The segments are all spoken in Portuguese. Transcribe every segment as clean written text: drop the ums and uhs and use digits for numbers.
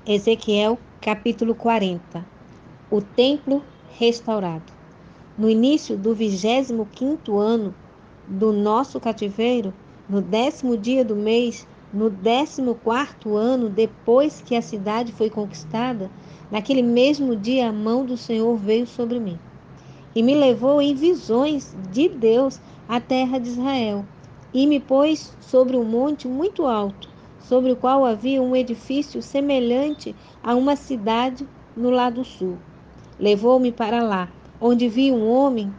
Ezequiel, capítulo 40. O templo restaurado. No início do 25º ano do nosso cativeiro, no 10º dia do mês, no 14º ano depois que a cidade foi conquistada, naquele mesmo dia a mão do Senhor veio sobre mim e me levou em visões de Deus à terra de Israel, e me pôs sobre um monte muito alto, sobre o qual havia um edifício semelhante a uma cidade no lado sul. Levou-me para lá, onde vi um homem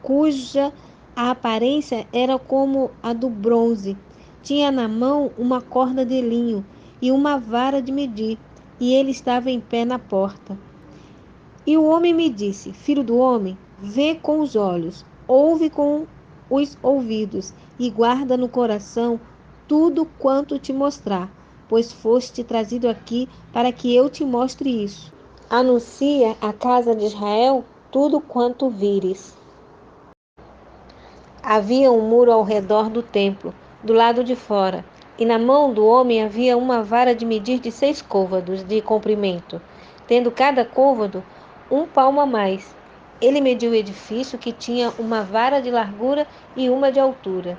cuja a aparência era como a do bronze. Tinha na mão uma corda de linho e uma vara de medir, e ele estava em pé na porta. E o homem me disse: Filho do homem, vê com os olhos, ouve com os ouvidos, e guarda no coração tudo quanto te mostrar, pois foste trazido aqui para que eu te mostre isso. Anuncia à casa de Israel tudo quanto vires. Havia um muro ao redor do templo, do lado de fora, e na mão do homem havia uma vara de medir de 6 côvados de comprimento, tendo cada côvado um palmo a mais. Ele mediu o edifício, que tinha uma vara de largura e uma de altura.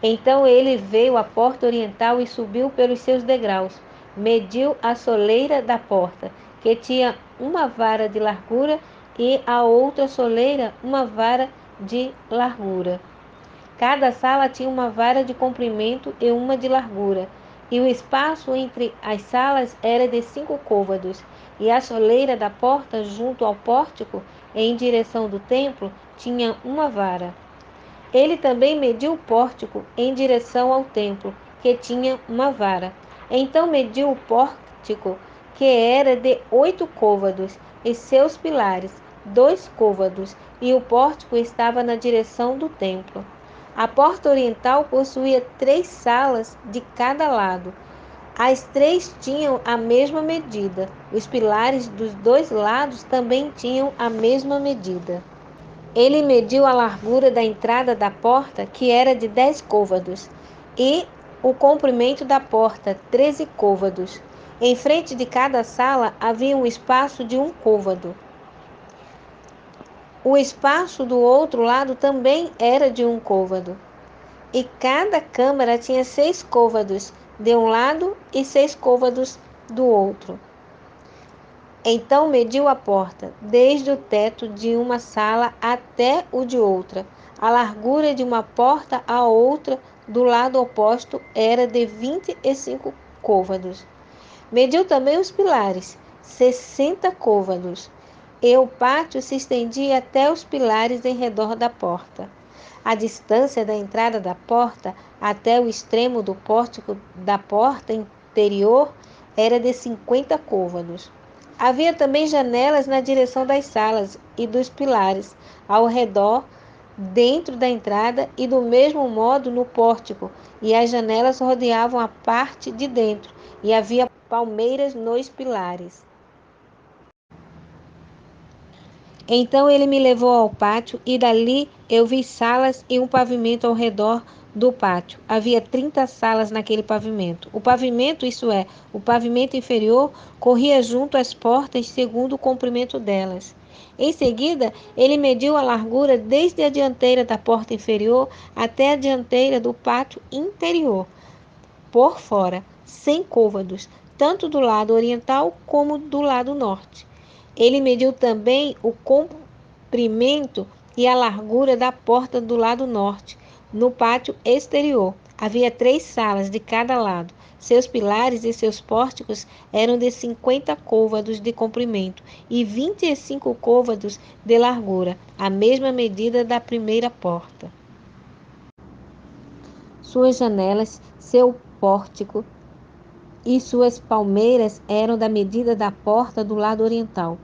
Então ele veio à porta oriental e subiu pelos seus degraus. Mediu a soleira da porta, que tinha uma vara de largura, e a outra soleira uma vara de largura. Cada sala tinha uma vara de comprimento e uma de largura, e o espaço entre as salas era de 5 côvados, e a soleira da porta junto ao pórtico, em direção do templo, tinha uma vara. Ele também mediu o pórtico em direção ao templo, que tinha uma vara. Então mediu o pórtico, que era de 8 côvados, e seus pilares, 2 côvados, e o pórtico estava na direção do templo. A porta oriental possuía 3 salas de cada lado. As 3 tinham a mesma medida. Os pilares dos 2 lados também tinham a mesma medida. Ele mediu a largura da entrada da porta, que era de 10 côvados, e o comprimento da porta, 13 côvados. Em frente de cada sala havia um espaço de 1 côvado. O espaço do outro lado também era de 1 côvado. E cada câmara tinha 6 côvados de um lado e 6 côvados do outro. Então mediu a porta, desde o teto de uma sala até o de outra. A largura de uma porta à outra do lado oposto era de 25 côvados. Mediu também os pilares, 60 côvados, e o pátio se estendia até os pilares em redor da porta. A distância da entrada da porta até o extremo do pórtico da porta interior era de 50 côvados. Havia também janelas na direção das salas e dos pilares, ao redor, dentro da entrada, e do mesmo modo no pórtico, e as janelas rodeavam a parte de dentro, e havia palmeiras nos pilares. Então ele me levou ao pátio, e dali eu vi salas e um pavimento ao redor do pátio. Havia 30 salas naquele pavimento. O pavimento, isso é, o pavimento inferior, corria junto às portas segundo o comprimento delas. Em seguida, ele mediu a largura desde a dianteira da porta inferior até a dianteira do pátio interior, por fora, 100 côvados, tanto do lado oriental como do lado norte. Ele mediu também o comprimento e a largura da porta do lado norte, no pátio exterior. Havia 3 salas de cada lado. Seus pilares e seus pórticos eram de 50 côvados de comprimento e 25 côvados de largura, a mesma medida da primeira porta. Suas janelas, seu pórtico e suas palmeiras eram da medida da porta do lado oriental.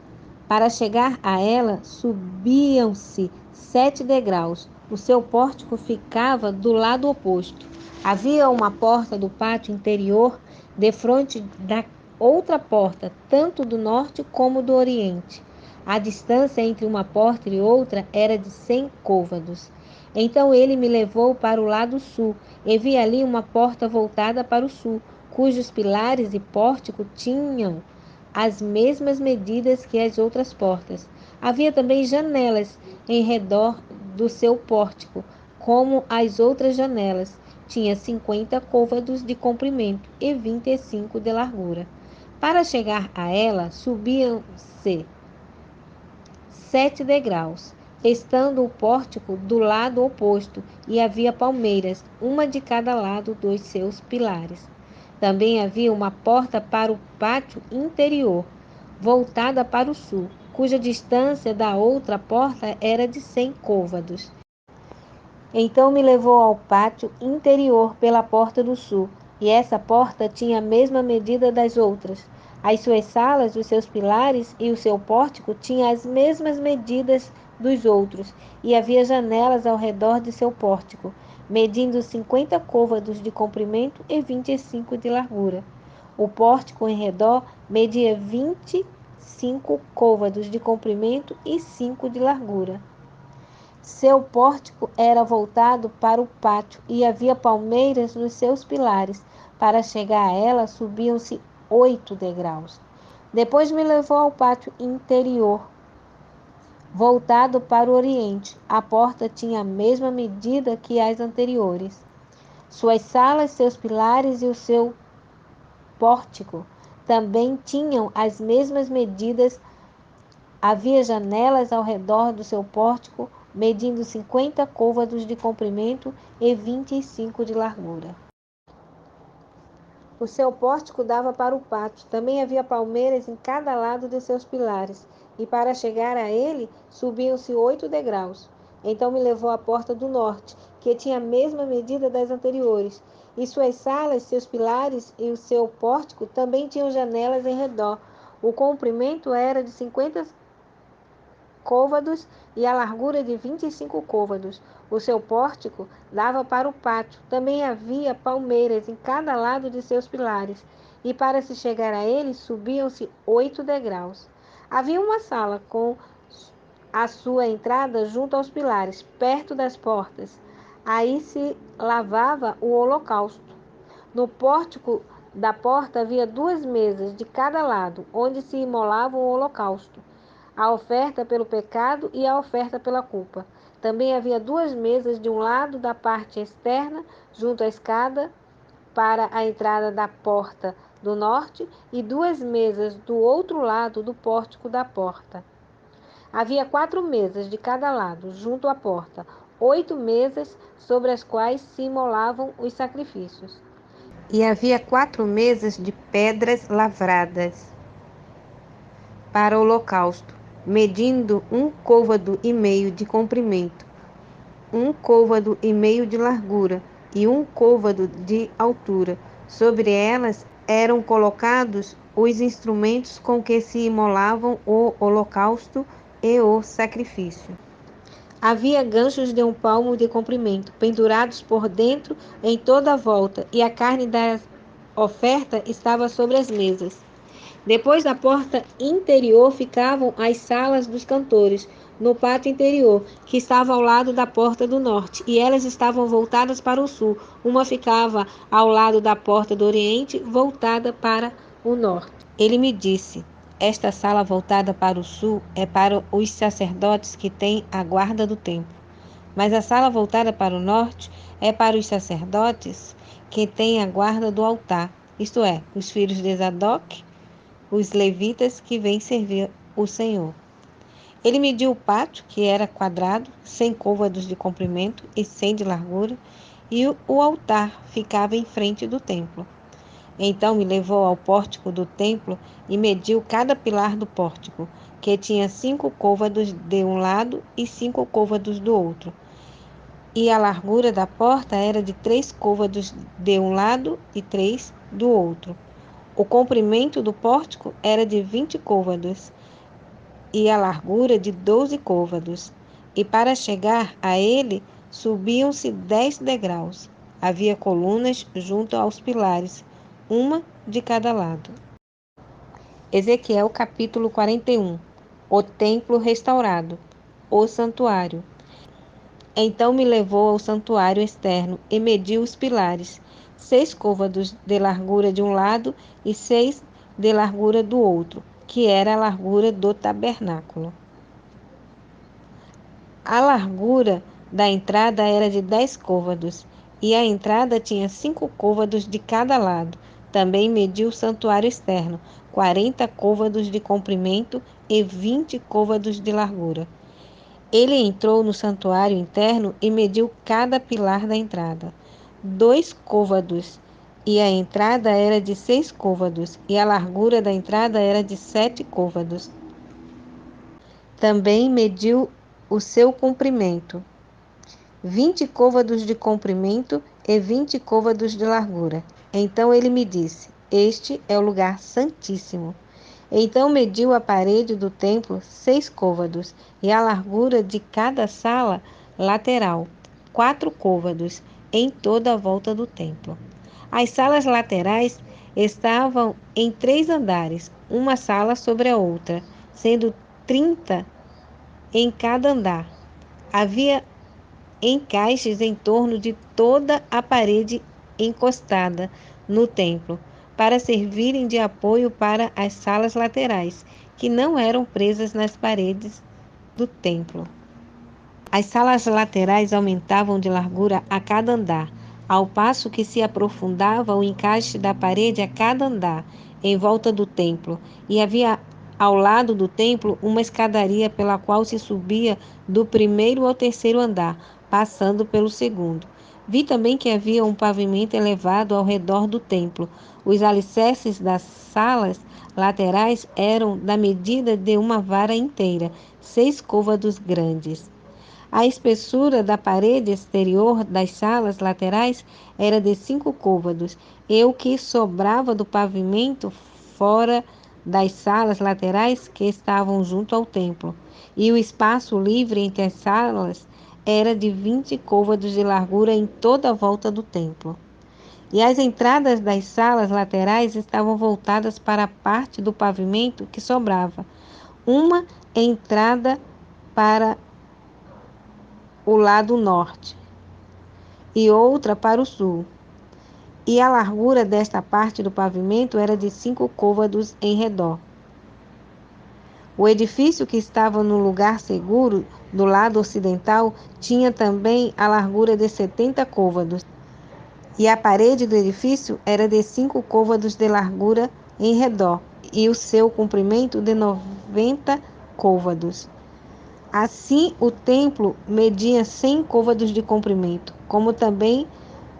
Para chegar a ela, subiam-se 7 degraus. O seu pórtico ficava do lado oposto. Havia uma porta do pátio interior defronte da outra porta, tanto do norte como do oriente. A distância entre uma porta e outra era de 100 côvados. Então ele me levou para o lado sul, e vi ali uma porta voltada para o sul, cujos pilares e pórtico tinham as mesmas medidas que as outras portas. Havia também janelas em redor do seu pórtico, como as outras janelas. Tinha 50 côvados de comprimento e 25 de largura. Para chegar a ela, subiam-se 7 degraus, estando o pórtico do lado oposto, e havia palmeiras, uma de cada lado dos seus pilares. Também havia uma porta para o pátio interior, voltada para o sul, cuja distância da outra porta era de 100 côvados. Então me levou ao pátio interior pela porta do sul, e essa porta tinha a mesma medida das outras. As suas salas, os seus pilares e o seu pórtico tinham as mesmas medidas dos outros, e havia janelas ao redor de seu pórtico, medindo 50 côvados de comprimento e 25 de largura. O pórtico em redor media 25 côvados de comprimento e 5 de largura. Seu pórtico era voltado para o pátio e havia palmeiras nos seus pilares. Para chegar a ela, subiam-se 8 degraus. Depois me levou ao pátio interior, voltado para o oriente. A porta tinha a mesma medida que as anteriores. Suas salas, seus pilares e o seu pórtico também tinham as mesmas medidas. Havia janelas ao redor do seu pórtico, medindo 50 côvados de comprimento e 25 de largura. O seu pórtico dava para o pátio. Também havia palmeiras em cada lado de seus pilares, e para chegar a ele subiam-se 8 degraus. Então me levou à porta do norte, que tinha a mesma medida das anteriores, e suas salas, seus pilares e o seu pórtico também tinham janelas em redor. O comprimento era de 50 côvados e a largura de 25 côvados. O seu pórtico dava para o pátio. Também havia palmeiras em cada lado de seus pilares, e para se chegar a ele subiam-se 8 degraus. Havia uma sala com a sua entrada junto aos pilares, perto das portas. Aí se lavava o holocausto. No pórtico da porta havia 2 mesas de cada lado, onde se imolava o holocausto, a oferta pelo pecado e a oferta pela culpa. Também havia 2 mesas de um lado da parte externa, junto à escada, para a entrada da porta do norte, e 2 mesas do outro lado do pórtico da porta. Havia 4 mesas de cada lado, junto à porta, 8 mesas sobre as quais se imolavam os sacrifícios. E havia 4 mesas de pedras lavradas para o holocausto, medindo 1,5 côvado de comprimento, 1,5 côvado de largura e 1 côvado de altura. Sobre elas eram colocados os instrumentos com que se imolavam o holocausto e o sacrifício. Havia ganchos de 1 palmo de comprimento, pendurados por dentro em toda a volta, e a carne da oferta estava sobre as mesas. Depois da porta interior ficavam as salas dos cantores, no pátio interior, que estava ao lado da porta do norte, e elas estavam voltadas para o sul. Uma ficava ao lado da porta do oriente, voltada para o norte. Ele me disse: esta sala voltada para o sul é para os sacerdotes que têm a guarda do templo. Mas a sala voltada para o norte é para os sacerdotes que têm a guarda do altar, isto é, os filhos de Zadok, os levitas que vêm servir o Senhor. Ele mediu o pátio, que era quadrado, 100 côvados de comprimento e 100 de largura, e o altar ficava em frente do templo. Então me levou ao pórtico do templo e mediu cada pilar do pórtico, que tinha 5 côvados de um lado e 5 côvados do outro. E a largura da porta era de 3 côvados de um lado e 3 do outro. O comprimento do pórtico era de 20 côvados e a largura de 12 côvados. E para chegar a ele subiam-se 10 degraus. Havia colunas junto aos pilares, uma de cada lado. Ezequiel capítulo 41. O templo restaurado, o santuário. Então me levou ao santuário externo e mediu os pilares, 6 côvados de largura de um lado e 6 de largura do outro, que era a largura do tabernáculo. A largura da entrada era de 10 côvados, e a entrada tinha 5 côvados de cada lado. Também mediu o santuário externo, 40 côvados de comprimento e 20 côvados de largura. Ele entrou no santuário interno e mediu cada pilar da entrada, 2 côvados, e a entrada era de 6 côvados, e a largura da entrada era de 7 côvados. Também mediu o seu comprimento, 20 côvados de comprimento e 20 côvados de largura. Então ele me disse: Este é o lugar santíssimo. Então mediu a parede do templo 6 côvados, e a largura de cada sala lateral, 4 côvados, em toda a volta do templo. As salas laterais estavam em 3 andares, uma sala sobre a outra, sendo 30 em cada andar. Havia encaixes em torno de toda a parede encostada no templo, para servirem de apoio para as salas laterais, que não eram presas nas paredes do templo. As salas laterais aumentavam de largura a cada andar, ao passo que se aprofundava o encaixe da parede a cada andar, em volta do templo, e havia ao lado do templo uma escadaria pela qual se subia do primeiro ao terceiro andar, passando pelo segundo. Vi também que havia um pavimento elevado ao redor do templo. Os alicerces das salas laterais eram da medida de uma vara inteira, 6 côvados grandes. A espessura da parede exterior das salas laterais era de 5 côvados, e o que sobrava do pavimento fora das salas laterais que estavam junto ao templo, e o espaço livre entre as salas era de 20 côvados de largura em toda a volta do templo. E as entradas das salas laterais estavam voltadas para a parte do pavimento que sobrava. Uma entrada para o lado norte e outra para o sul. E a largura desta parte do pavimento era de 5 côvados em redor. O edifício que estava no lugar seguro, do lado ocidental, tinha também a largura de 70 côvados. E a parede do edifício era de 5 côvados de largura em redor, e o seu comprimento de 90 côvados. Assim, o templo media 100 côvados de comprimento, como também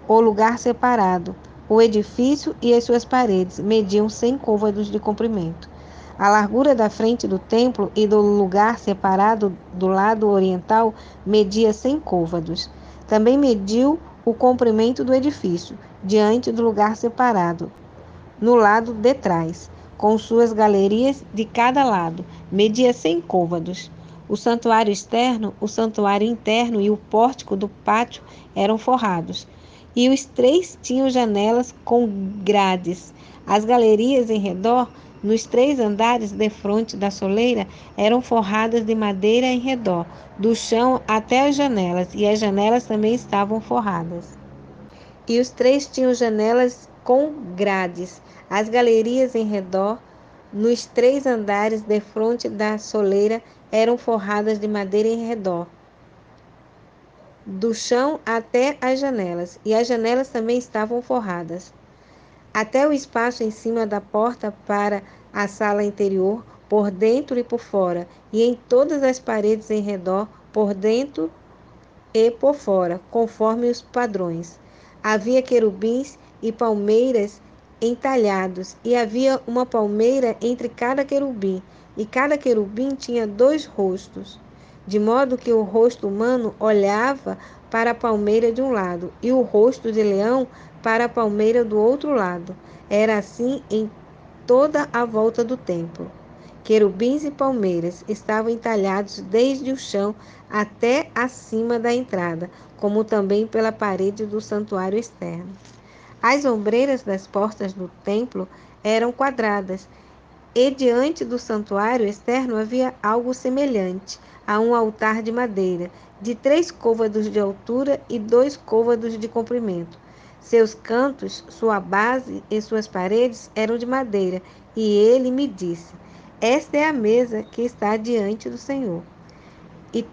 o lugar separado. O edifício e as suas paredes mediam 100 côvados de comprimento. A largura da frente do templo e do lugar separado do lado oriental media 100 côvados. Também mediu o comprimento do edifício, diante do lugar separado, no lado de trás, com suas galerias de cada lado, media 100 côvados. O santuário externo, o santuário interno e o pórtico do pátio eram forrados, e os 3 tinham janelas com grades. As galerias em redor, nos 3 andares defronte da soleira, eram forradas de madeira em redor, do chão até as janelas, e as janelas também estavam forradas. E os 3 tinham janelas com grades. As galerias em redor, nos 3 andares defronte da soleira, eram forradas de madeira em redor, do chão até as janelas, e as janelas também estavam forradas. Até o espaço em cima da porta para a sala interior, por dentro e por fora, e em todas as paredes em redor, por dentro e por fora, conforme os padrões. Havia querubins e palmeiras entalhados, e havia uma palmeira entre cada querubim, e cada querubim tinha 2 rostos, de modo que o rosto humano olhava para a palmeira de um lado, e o rosto de leão para a palmeira do outro lado. Era assim em toda a volta do templo. Querubins e palmeiras estavam entalhados desde o chão até acima da entrada, como também pela parede do santuário externo. As ombreiras das portas do templo eram quadradas, e diante do santuário externo havia algo semelhante a um altar de madeira, de 3 côvados de altura e 2 côvados de comprimento. Seus cantos, sua base e suas paredes eram de madeira. E ele me disse: esta é a mesa que está diante do Senhor. E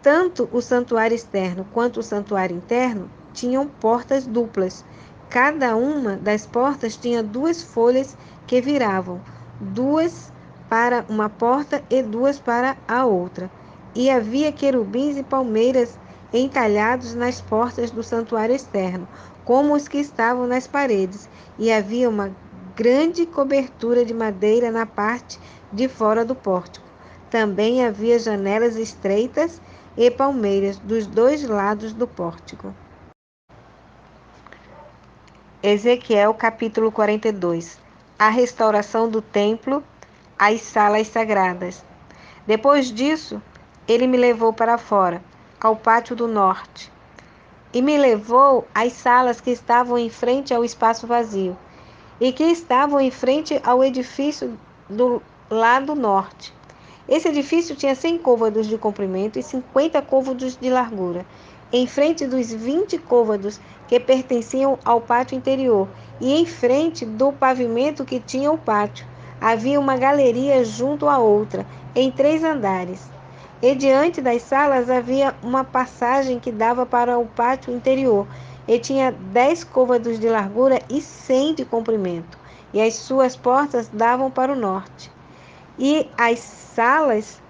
tanto o santuário externo quanto o santuário interno tinham portas duplas. Cada uma das portas tinha 2 folhas que viravam, 2 para uma porta e 2 para a outra. E havia querubins e palmeiras entalhados nas portas do santuário externo, como os que estavam nas paredes. E havia uma grande cobertura de madeira na parte de fora do pórtico. Também havia janelas estreitas e palmeiras dos 2 lados do pórtico. Ezequiel capítulo 42. A restauração do templo, as salas sagradas. Depois disso, ele me levou para fora, ao pátio do norte, e me levou às salas que estavam em frente ao espaço vazio, e que estavam em frente ao edifício do lado norte. Esse edifício tinha 100 côvados de comprimento e 50 côvados de largura, em frente dos 20 côvados que pertenciam ao pátio interior, e em frente do pavimento que tinha o pátio. Havia uma galeria junto à outra, em 3 andares. E diante das salas havia uma passagem que dava para o pátio interior, e tinha 10 côvados de largura e 100 de comprimento, e as suas portas davam para o norte. E as salas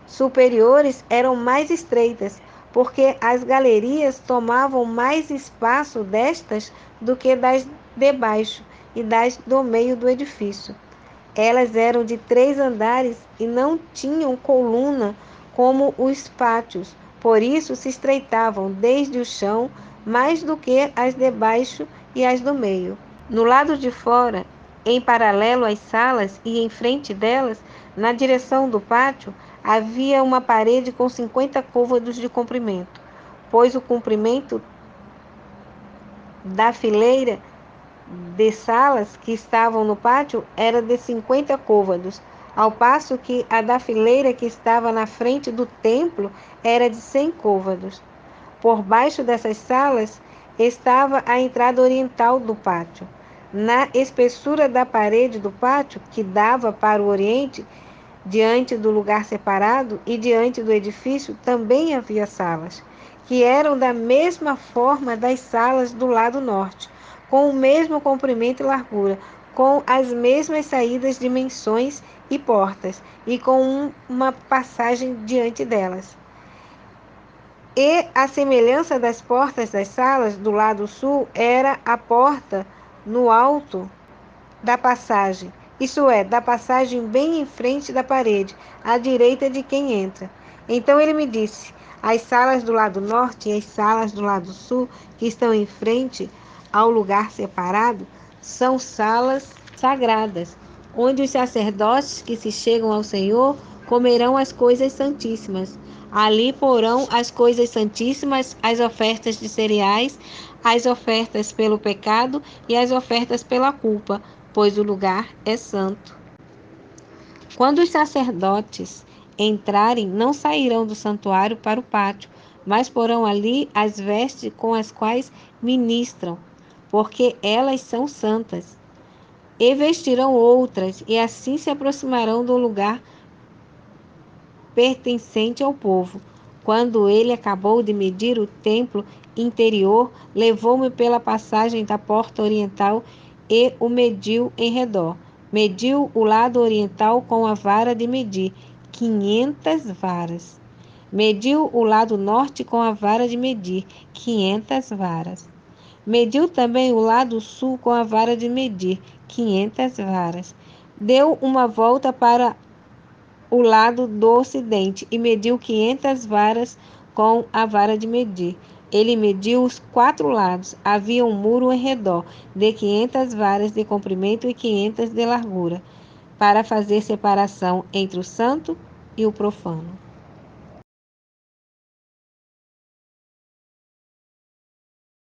superiores eram mais estreitas, porque as galerias tomavam mais espaço destas do que das de baixo e das do meio do edifício. Elas eram de 3 andares e não tinham coluna como os pátios, por isso se estreitavam desde o chão mais do que as de baixo e as do meio. No lado de fora, em paralelo às salas e em frente delas, na direção do pátio, havia uma parede com 50 côvados de comprimento, pois o comprimento da fileira de salas que estavam no pátio era de 50 côvados, ao passo que a da fileira que estava na frente do templo era de 100 côvados. Por baixo dessas salas estava a entrada oriental do pátio. Na espessura da parede do pátio, que dava para o oriente, diante do lugar separado e diante do edifício, também havia salas, que eram da mesma forma das salas do lado norte, com o mesmo comprimento e largura, com as mesmas saídas, dimensões e portas, e com uma passagem diante delas. E a semelhança das portas das salas do lado sul era a porta no alto da passagem, isso é, da passagem bem em frente da parede, à direita de quem entra. Então ele me disse: as salas do lado norte e as salas do lado sul, que estão em frente ao lugar separado, são salas sagradas, onde os sacerdotes que se chegam ao Senhor comerão as coisas santíssimas. Ali porão as coisas santíssimas, as ofertas de cereais, as ofertas pelo pecado e as ofertas pela culpa, pois o lugar é santo. Quando os sacerdotes entrarem, não sairão do santuário para o pátio, mas porão ali as vestes com as quais ministram, porque elas são santas. E vestirão outras, e assim se aproximarão do lugar pertencente ao povo. Quando ele acabou de medir o templo interior, levou-me pela passagem da porta oriental e o mediu em redor. Mediu o lado oriental com a vara de medir, 500 varas. Mediu o lado norte com a vara de medir, 500 varas. Mediu também o lado sul com a vara de medir, 500 varas. Deu uma volta para o lado do ocidente e mediu 500 varas com a vara de medir. Ele mediu os 4 lados. Havia um muro em redor, de 500 varas de comprimento e 500 de largura, para fazer separação entre o santo e o profano.